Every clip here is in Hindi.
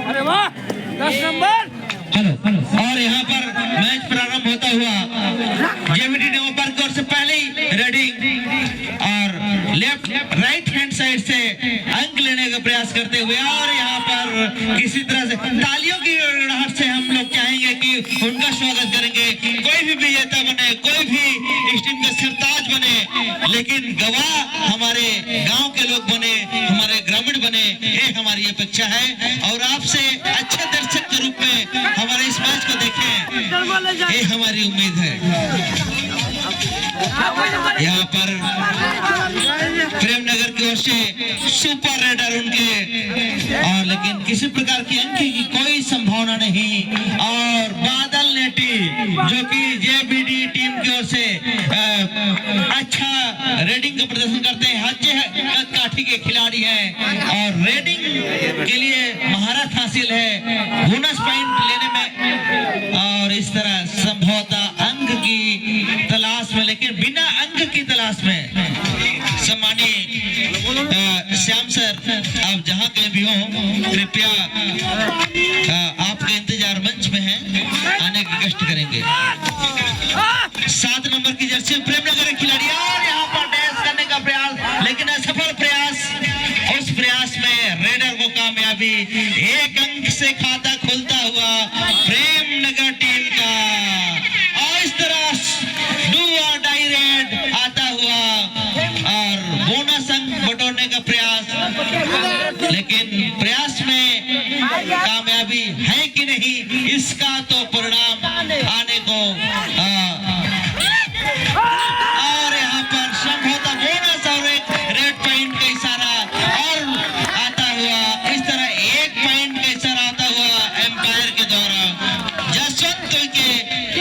अरे वाह 10 नंबर। और यहाँ पर मैच प्रारंभ होता हुआ जेवीडी डेवलपर की ओर से पहले ही रेडिंग और लेफ्ट राइट हैंड साइड से अंक लेने का प्रयास करते हुए, और यहाँ पर किसी तरह से तालियों की गड़गड़ाहट से हम लोग चाहेंगे कि उनका स्वागत करेंगे। कोई भी विजेता बने, कोई भी इस टीम का सरताज बने, लेकिन गवाह हमारे गांव के लोग बने, हमारे ग्रामीण बने, ये हमारी अपेक्षा है। और आपसे अच्छे दर्शक के रूप में हमारे इस मैच को देखें, ये हमारी उम्मीद है। यहाँ पर प्रेमनगर की ओर से सुपर रेडर उनके, और लेकिन किसी प्रकार की अंक की कोई संभावना नहीं। और बादल नेटी जो कि जेबीडी टीम की ओर से अच्छा रेडिंग का प्रदर्शन करते हैं, हज्जे काठी के खिलाड़ी हैं और रेडिंग के लिए महारत हासिल है बोनस पॉइंट लेने में, और इस तरह संभवतः अंक की तलाश में, लेकिन बिना अंक की तलाश में सम्मानीय श्याम सर, आप जहां कहीं भी हो कृपया आपके इंतजार मंच में हैं, आने की कष्ट करेंगे। 7 नंबर की जर्सी प्रेमनगर के खिलाड़ी, और यहाँ पर डैश करने का प्रयास, लेकिन असफल प्रयास। उस प्रयास में रेडर को कामयाबी, 1 अंक से खाता खुलता हुआ प्रेमनगर टीम का, और इस तरह डू और डाई रेड आता हुआ और बोनस अंक बटोरने का प्रयास, लेकिन प्रयास में कामयाबी है कि नहीं, इसका तो परिणाम आने को और यहाँ पर संभवतः बोनस और एक रेड पॉइंट का इशारा और आता हुआ, इस तरह 1 पॉइंट का इशारा आता हुआ एम्पायर के द्वारा जसवंत के,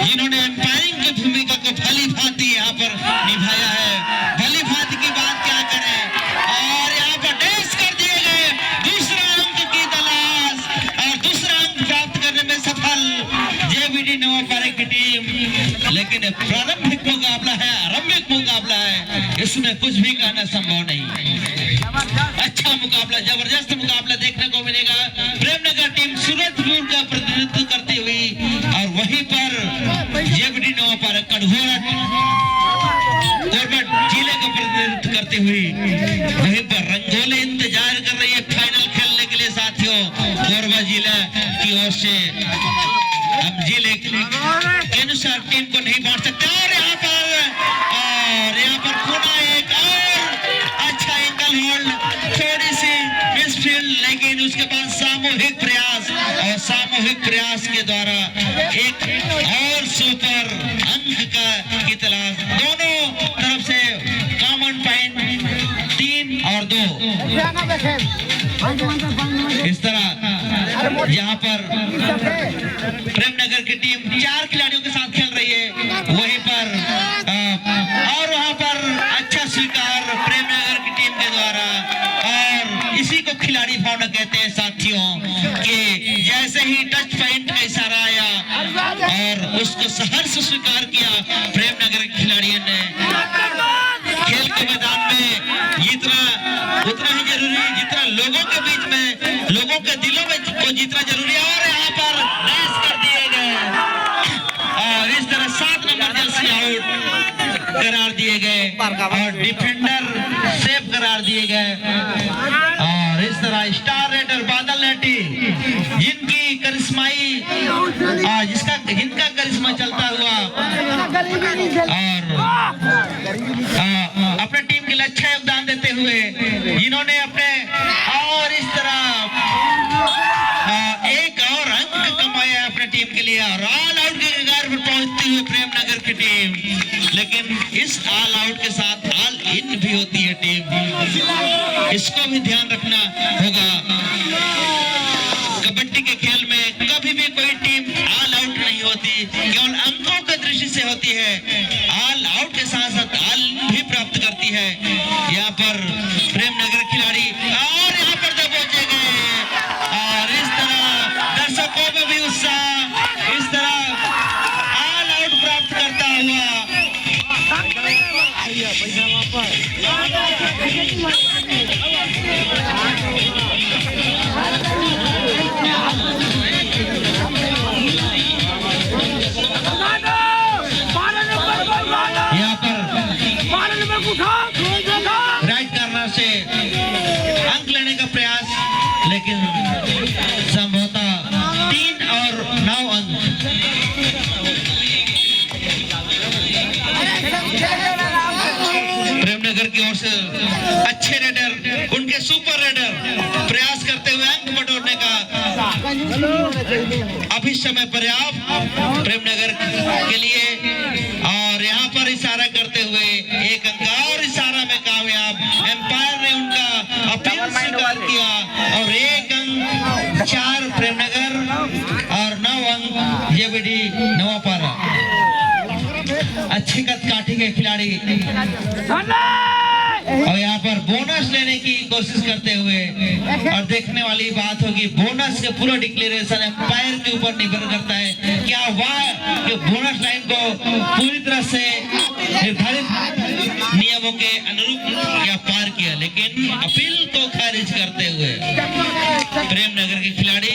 जिन्होंने एम्पायरिंग की भूमिका को भली भांति यहाँ पर निभाया है। भली भांति की बात क्या करें, और यहाँ पर डैश कर दिए गए, दूसरा अंक की तलाश और दूसरा अंक प्राप्त करने में सफल जेबीडी नवापारा की टीम। लेकिन प्रारंभिक मुकाबला है, आरंभिक मुकाबला है, इसमें कुछ भी कहना संभव नहीं। अच्छा मुकाबला, जबरदस्त मुकाबला देखने को मिलेगा। प्रेमनगर टीम सूरजपुर का प्रतिनिधित्व करती हुई, और वहीं पर जेबीडी नवापारा कटघोरा जिले का प्रतिनिधित्व करती हुई, वहीं पर रंगोली इंतजार कर रही है फाइनल खेलने के लिए साथियों। कोरबा जिला की ओर से हम जिले के अनुसार टीम को नहीं बांट सकते, और यहाँ पर पुनः एक और अच्छा एंगल होल्ड, थोड़ी सी मिसफील्ड, लेकिन उसके बाद सामूहिक प्रयास, और सामूहिक प्रयास के द्वारा एक और सुपर अंक की तलाश, दोनों तरफ से कॉमन पॉइंट 3 और 2। इस तरह यहाँ पर प्रेमनगर की टीम 4 खिलाड़ियों के साथ खेल रही है, वहीं पर और वहां पर अच्छा स्वीकार प्रेमनगर की टीम के द्वारा, और इसी को खिलाड़ी भावना कहते हैं साथियों, कि जैसे ही टच पॉइंट का इशारा आया और उसको सहर्ष स्वीकार किया प्रेमनगर के खिलाड़ियों ने। खेल के मैदान में उतना ही जरूरी जितना लोगों के बीच में, लोगों के दिलों में को जीतना जरूरी है। और यहाँ पर डैश कर दिए गए, और इस तरह 7 नंबर जर्सी आउट करार दिए गए, और डिफेंडर सेफ करार दिए गए। और इस तरह स्टार रेडर बादल नेटी, जिनकी करिश्माई जिनका करिश्मा चलता हुआ और अपने टीम के लिए अच्छा योगदान देते हुए, जिन्होंने अपने और इस तरह एक और अंक कमाया अपने टीम के लिए, और ऑल आउट के कगार पर पहुंचती हुई प्रेमनगर की टीम। लेकिन इस ऑल आउट के साथ ऑल इन भी होती है टीम, इसको भी ध्यान रखना होगा। कबड्डी के खेल में कभी भी कोई टीम ऑल आउट नहीं होती, केवल अंकों की दृष्टि से होती है। ऑल आउट के साथ साथ ऑल भी प्राप्त करती है। यहाँ पर प्रेमनगर खिलाड़ी, और यहाँ पर जो पहुंचे गए, और इस तरह दर्शकों में भी उत्साह, इस तरह ऑल आउट प्राप्त करता हुआ यहाँ पर राइट कॉर्नर से अंक लेने का प्रयास, लेकिन संभवतः 3 और 9 अंक। प्रेमनगर की ओर से अच्छे रेडर, उनके सुपर रेडर प्रयास करते हुए अंक बटोरने का। अभी समय पर्याप्त प्रेमनगर के लिए, और यहाँ पर इशारा करते हुए 1 अंक और इशारा में कामयाब। एम्पायर ने उनका अपील स्वीकार किया और 1 अंक 4 प्रेमनगर और 9 अंक जेबीडी नवापारा। अच्छे कद काठी के खिलाड़ी और यहाँ पर बोनस लेने की कोशिश करते हुए, और देखने वाली बात होगी बोनस के पूरा डिक्लेरेशन एम्पायर के ऊपर निर्भर करता है। क्या वह बोनस लाइन को पूरी तरह से निर्धारित नियमों के अनुरूप या पार किया, लेकिन अपील को खारिज करते हुए प्रेमनगर के खिलाड़ी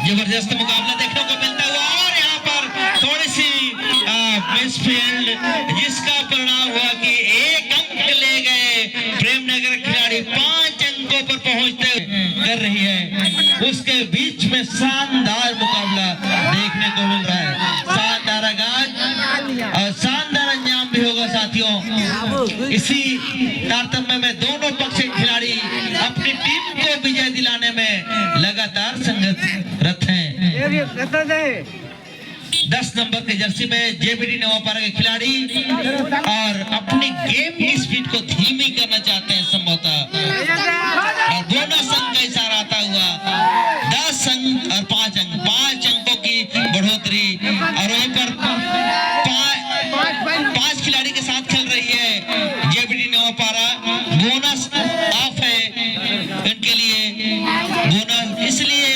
जबरदस्त मुकाबला देखने को मिलता हुआ, और यहाँ पर थोड़ी सी मिसफील्ड, जिसका परिणाम हुआ कि 1 अंक ले गए प्रेमनगर खिलाड़ी। 5 अंकों पर पहुंचते कर रही है। उसके बीच में शानदार मुकाबला देखने को मिल रहा है। शानदार आगाज और शानदार अंजाम भी होगा साथियों। इसी तारतम्य में दोनों पक्ष के खिलाड़ी अपनी टीम को विजय दिलाने में लगातार संघर्षरत हैं। 10 नंबर के जर्सी में जेबीडी नवापारा के खिलाड़ी और अपनी गेम की स्पीड को धीमी करना चाहते हैं संभवतः, और बोनस अंक का इशारा आता हुआ 10 अंक और 5 अंक, 5 अंकों की बढ़ोतरी। और वहीं पर 5 खिलाड़ी के साथ खेल रही है जेबीडी नवापारा। बोनस ऑफ है इनके लिए, बोनस इसलिए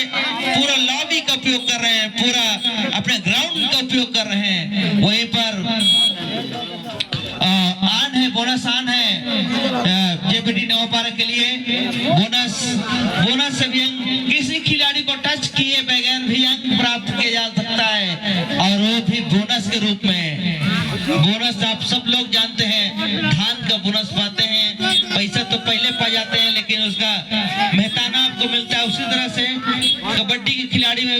पूरा लॉबी का उपयोग कर रहे हैं, पूरा अपने ग्राउंड का उपयोग कर रहे हैं। वहीं पर आन है, बोनस आन है जेबीडी नवापारा के लिए। बोनस से भी अंक, किसी खिलाड़ी को टच किए बगैर भी अंक प्राप्त किया जा सकता है, और वो भी बोनस के रूप में। बोनस आप सब लोग जानते हैं, धान का बोनस पाते हैं, पैसा तो पहले पा जाते हैं, लेकिन उसका मेहताना आपको मिलता है। उसी तरह से कबड्डी के खिलाड़ी में,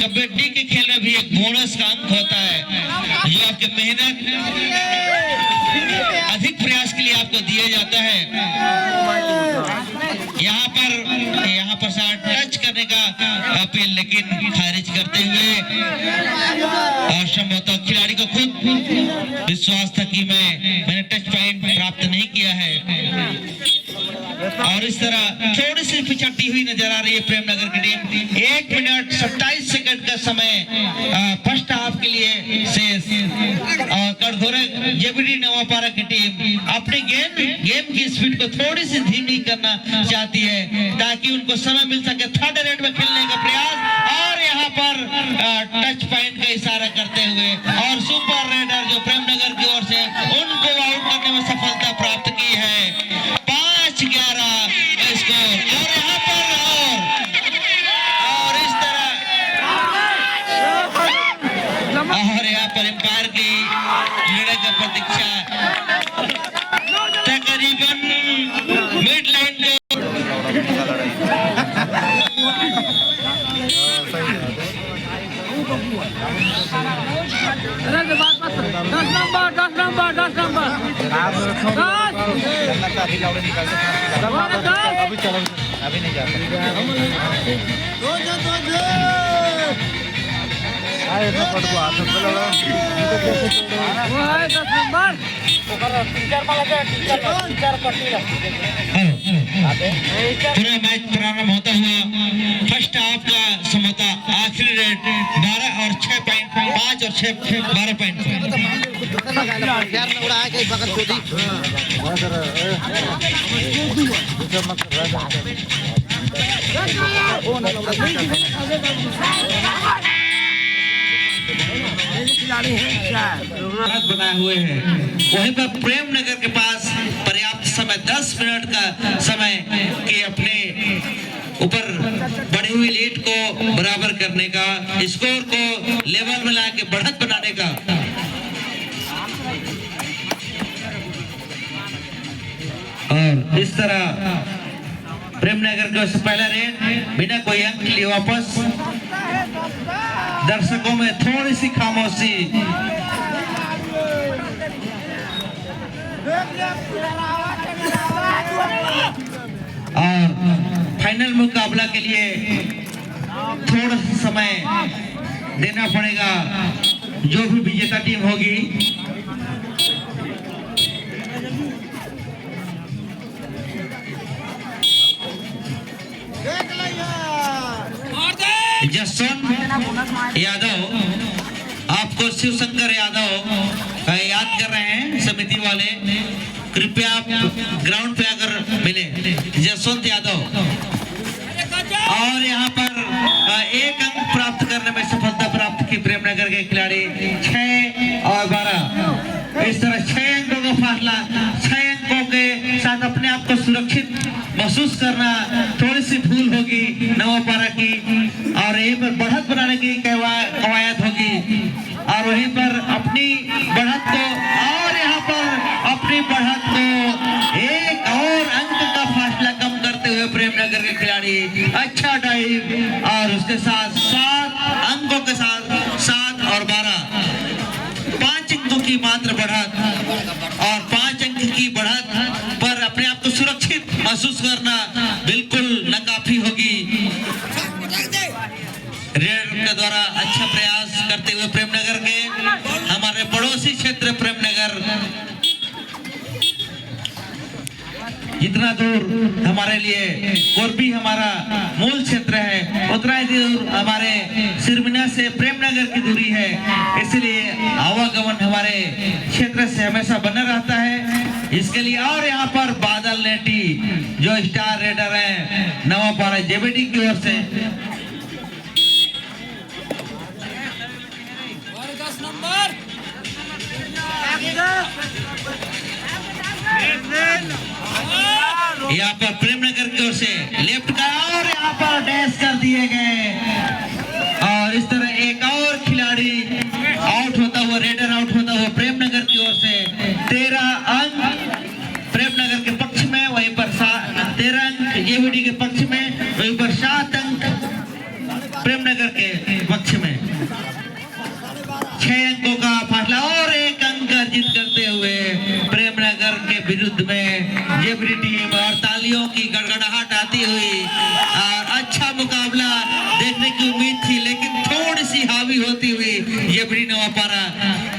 कबड्डी के खेल में भी एक बोनस का अंक होता है, जो आपके मेहनत अधिक प्रयास के लिए आपको दिया जाता है। यहाँ पर टच करने का अपील, लेकिन खारिज करते हुए, और संभवतः खिलाड़ी को खुद विश्वास था कि मैंने टच पॉइंट प्राप्त नहीं किया है, और इस तरह थोड़ी सी पिछड़ी हुई नजर आ रही है प्रेमनगर की टीम। 1 मिनट 27 सेकंड का समय फर्स्ट हाफ के लिए शेष, और कटघोरा जेबीडी नवापारा की टीम अपनी गेम की स्पीड को थोड़ी सी धीमी करना चाहती है, ताकि उनको समय मिल सके थर्ड रेट में खेलने का प्रयास। और यहाँ पर टच पॉइंट का इशारा करते हुए, और सुपर रेडर जो प्रेमनगर की ओर से, उनको आउट करने में सफलता प्राप्त की है। 5-11 स्कोर, और यहाँ पर और इस तरह, और यहाँ पर एम्पायर की निर्णय का प्रतीक्षा तकरीबन मिड लाइन को। 10 नंबर अभी चलो, अभी नहीं जाता। पूरा मैच प्रारंभ होता हुआ फर्स्ट हाफ का समता आखिरी रेट 12 और 6 पॉइंट, 5 और 6 12 पॉइंट। बनाए हुए हैं। वहीं पर प्रेम नगर के पास पर्याप्त समय 10 मिनट का समय के अपने ऊपर बढ़ी हुई लीड को बराबर करने का, स्कोर को लेवल में लाके बढ़त बनाने का। और इस तरह प्रेमनगर को पहला रेड बिना कोई अंक लिए वापस। दर्शकों में थोड़ी सी खामोशी। और फाइनल मुकाबला के लिए थोड़ा सा समय देना पड़ेगा जो भी विजेता टीम होगी। जसवंत यादव आपको शिवशंकर यादव याद कर रहे हैं समिति वाले, कृपया आप ग्राउंड पे आकर मिले। जसवंत यादव और यहाँ पर एक अंक प्राप्त करने में सफलता प्राप्त की प्रेमनगर के खिलाड़ी 6 और 12। इस तरह 6 अंकों का फासला, 6 अंकों के साथ अपने आप को सुरक्षित महसूस करना थोड़ी सी भूल होगी नवापारा की, और यहीं पर बढ़त बनाने की कवायद होगी। और वहीं पर अपनी बढ़त को और यहाँ पर अपनी बढ़त को एक और अंक का फासला कम करते हुए प्रेमनगर के खिलाड़ी अच्छा डाइव, और उसके साथ 7 अंकों के साथ 7 और 12 5 अंकों की मात्र बढ़त, और 5 अंक की बढ़त पर अपने आप को सुरक्षित महसूस करना बिल्कुल नाकाफी होगी। रेड के द्वारा अच्छा प्रयास करते हुए प्रेमनगर के हमारे पड़ोसी क्षेत्र प्रेमनगर, जितना दूर हमारे लिए कोरबी हमारा मूल क्षेत्र है, उतना ही दूर हमारे सिरमिना से प्रेमनगर की दूरी है। इसलिए आवागमन हमारे क्षेत्र से हमेशा बना रहता है। इसके लिए और यहाँ पर बादल नेटी जो स्टार रेडर हैं नवापारा जेबीडी की ओर से, यहाँ पर प्रेमनगर की ओर से लेफ्ट का और यहाँ पर डैश कर दिए गए, और इस तरह एक और खिलाड़ी आउट होता हुआ, रेडर आउट होता हुआ प्रेमनगर की ओर से। 13 अंक प्रेमनगर के पक्ष में, वहीं पर 13 अंक जेबीडी के पक्ष में, वहीं पर 7 अंक प्रेमनगर के पक्ष में। 6 अंकों का फासला और 1 अंक अर्जित करते हुए प्रेमनगर के विरुद्ध में जेबीडी टीम, और तालियों की गड़गड़ाहट आती हुई, और अच्छा मुकाबला देखने की उम्मीद थी, लेकिन थोड़ी सी हावी होती हुई जेबीडी नवापारा।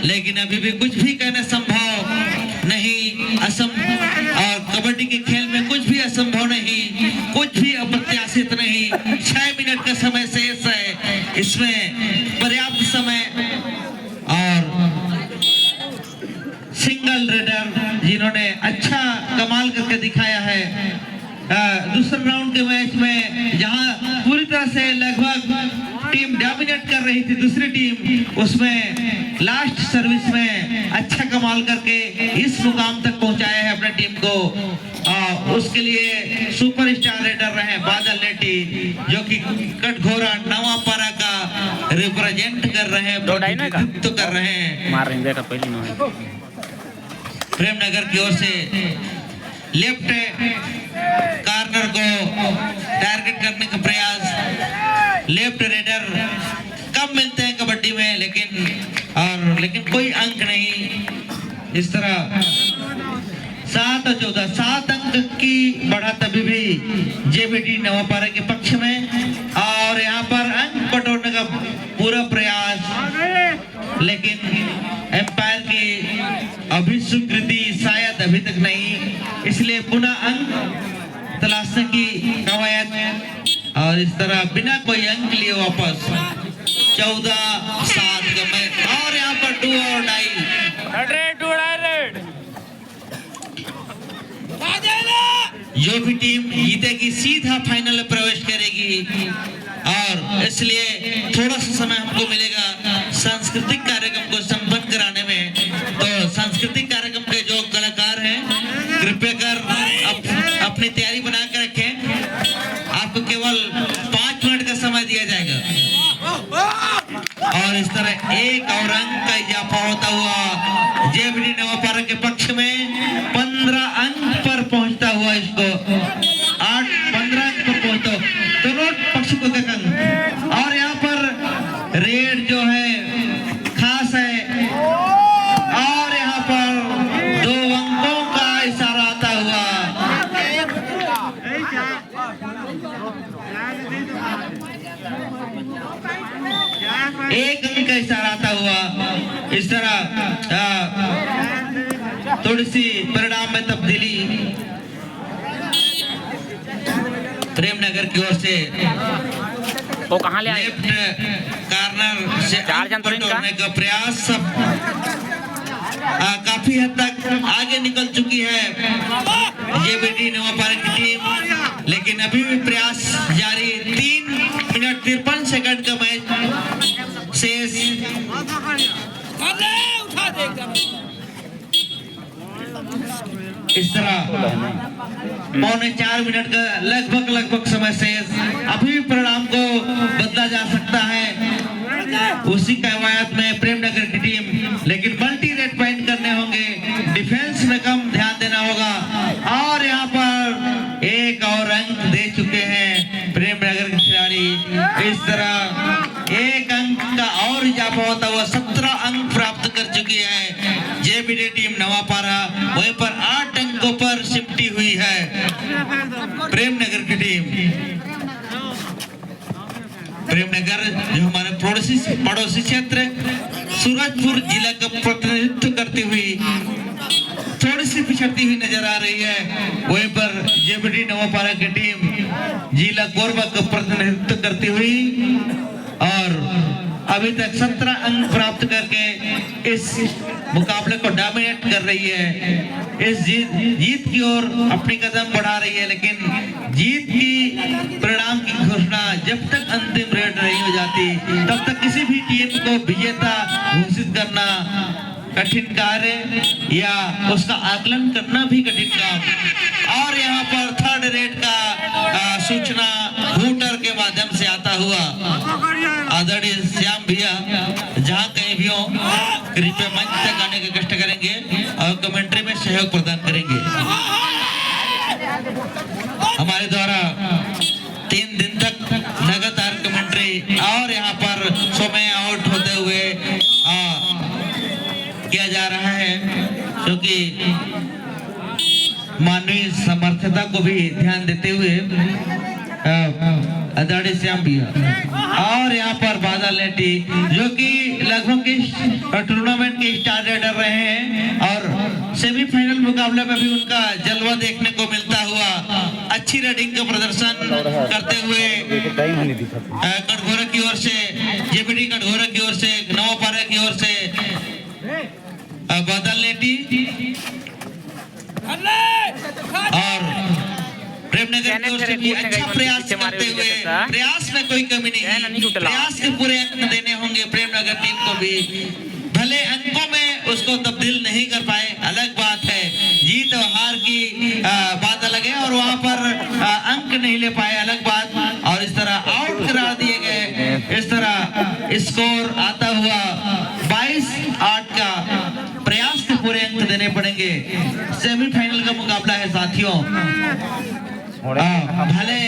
लेकिन अभी भी कुछ भी कहना संभव नहीं, और कबड्डी के खेल में कुछ भी असंभव नहीं, कुछ भी अप्रत्याशित नहीं। 6 मिनट का समय शेष है, इसमें पर्याप्त समय, और सिंगल रेडर जिन्होंने अच्छा कमाल करके दिखाया है। दूसरे राउंड के मैच में जहां पूरी तरह से लगभग टीम डोमिनेट कर रही थी दूसरी टीम, उसमें लास्ट सर्विस में अच्छा कमाल करके इस मुकाम तक पहुंचाया है अपने टीम को। उसके लिए सुपरस्टार रेडर रहे बादल नेटी, जो कि कटघोरा नवापारा का रिप्रेजेंट कर रहे हैं, प्रतिनिधित्व कर रहे हैं। प्रेमनगर की ओर से लेफ्ट कार्नर को टारगेट करने का प्रयास। लेफ्ट रेडर कम मिलते हैं कबड्डी में, लेकिन कोई अंक नहीं। इस तरह 7 और 14 7 अंक की बढ़त अभी भी जेबीडी नवापारा के पक्ष में, और यहाँ पर अंक बटोरने का पूरा प्रयास, लेकिन एम्पायर की अभी स्वीकृति शायद अभी तक नहीं, इसलिए पुनः अंक तलाशने की कवायद। और इस तरह बिना कोई अंक लिए वापस 14-7 का मैच, और यहाँ पर डू और डाई। जो भी टीम जीतेगी सीधा फाइनल में प्रवेश करेगी। और इसलिए थोड़ा सा समय हमको मिलेगा सांस्कृतिक कार्यक्रम को संपन्न कराने में। तो सांस्कृतिक कार्यक्रम के जो कलाकार हैं कृपया कर अपनी तैयारी बना के रखें। आपको केवल 5 मिनट का समय दिया जाएगा। और इस तरह एक और अंक का इजाफा होता हुआ जेबीडी नवापारा के पक्ष में 15 अंक पर पहुंचता हुआ इसको 15 अंक पर पहुंचता दोनों पक्ष को एक अंक। और यहाँ पर रेड जो है खास है और यहाँ पर 2 अंकों का इशारा आता हुआ। एक अंक का इशारा आता हुआ। इस तरह थोड़ी सी परिणाम में तब्दीली प्रेमनगर की ओर से वो कहाँ ले आए? लेफ्ट कार्नर से 4 जन तोड़ने का प्रयास काफी हद तक आगे निकल चुकी है जेबीडी नवापारा की टीम, लेकिन अभी भी प्रयास जारी। 3 मिनट 53 सेकंड का मैच शेष। इस तरह 3.25 मिनट का लगभग समय शेष। अभी भी परिणाम को बदला जा सकता है उसी कवायद में प्रेमनगर की टीम, लेकिन मल्टी रेड पॉइंट करने होंगे, डिफेंस में कम ध्यान देना होगा। और यहाँ पर एक और अंक दे चुके हैं प्रेमनगर के खिलाड़ी। इस तरह एक अंक का और इजाफा होता हुआ 17 अंक प्राप्त कर चुकी है जेबीडी टीम नवापारा। वहीं पर 8 अंकों पर सिमटी हुई है प्रेमनगर की टीम। प्रेमनगर जो हमारे पड़ोसी क्षेत्र सूरजपुर जिला का प्रतिनिधित्व करती हुई थोड़ी सी पिछड़ती हुई नजर आ रही है। वहीं पर जेबीडी नवापारा की टीम जिला कोरबा का प्रतिनिधित्व करती हुई और अभी तक 17 अंक प्राप्त करके इस मुकाबले को डोमिनेट कर रही है। इस जीत की ओर अपनी कदम बढ़ा रही है, लेकिन जीत की परिणाम की घोषणा जब तक अंतिम रेड नहीं हो जाती तब तक किसी भी टीम को विजेता घोषित करना कठिन कार्य या उसका आकलन करना भी कठिन काम। और यहाँ पर थर्ड रेड का सूचना हूटर के माध्यम से आता हुआ आदरणीय श्याम भैया जहाँ कहीं भी हो कृपया मंच तक आने का कष्ट करेंगे और कमेंट्री में सहयोग प्रदान करेंगे। हमारे द्वारा 3 दिन तक लगातार कमेंट्री और यहाँ पर समय आउट होते हुए किया जा रहा है, क्योंकि मानवीय समर्थता को भी ध्यान देते हुए आदरणीय श्याम भैया और यहाँ पर बादल लेटी जो कि लगभग इस टूर्नामेंट के स्टार रेडर रहे हैं और सेमीफाइनल मुकाबले में भी उनका जलवा देखने को मिलता हुआ अच्छी रेडिंग का प्रदर्शन करते हुए कटघोरा की ओर से जेबीडी कटघोरा की ओर से नवापारा की ओर से बादल लेटी और प्रेमनगर की ओर से भी अच्छा प्रयास करते हुए प्रयास में कोई कमी नहीं, प्रयास के पूरे अंक देने होंगे प्रेमनगर टीम को भी। भले अंकों में उसको तब्दील नहीं कर पाए अलग बात है, जीत और हार की बात अलग है और वहां पर अंक नहीं ले पाए अलग बात। और इस तरह आउट करार दिए गए। इस तरह स्कोर आता हुआ 22-8 का प्रयास के पूरे अंक देने पड़ेंगे। सेमीफाइनल का मुकाबला है साथियों। भले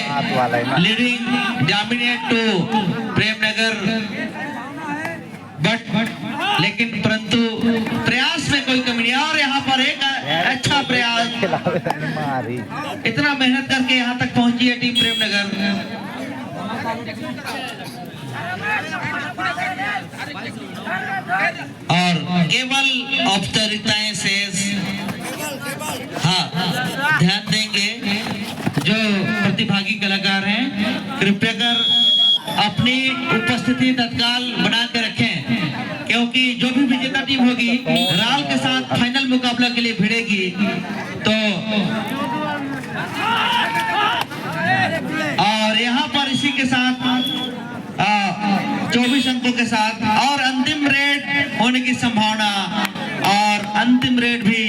leading dominate to Premnagar but लेकिन परंतु प्रयास में कोई कमी नहीं। और यहाँ पर एक अच्छा प्रयास, इतना मेहनत करके यहाँ तक पहुंची है टीम प्रेमनगर। और केवल औपचारिकताएं शेष। हाँ, ध्यान देंगे जो प्रतिभागी कलाकार हैं कृपया कर अपनी उपस्थिति तत्काल बना के रखें, क्योंकि जो भी विजेता टीम होगी राल के साथ फाइनल मुकाबला के लिए भिड़ेगी। तो और यहाँ पर इसी के साथ 24 अंकों के साथ और अंतिम रेड होने की संभावना, और अंतिम रेड भी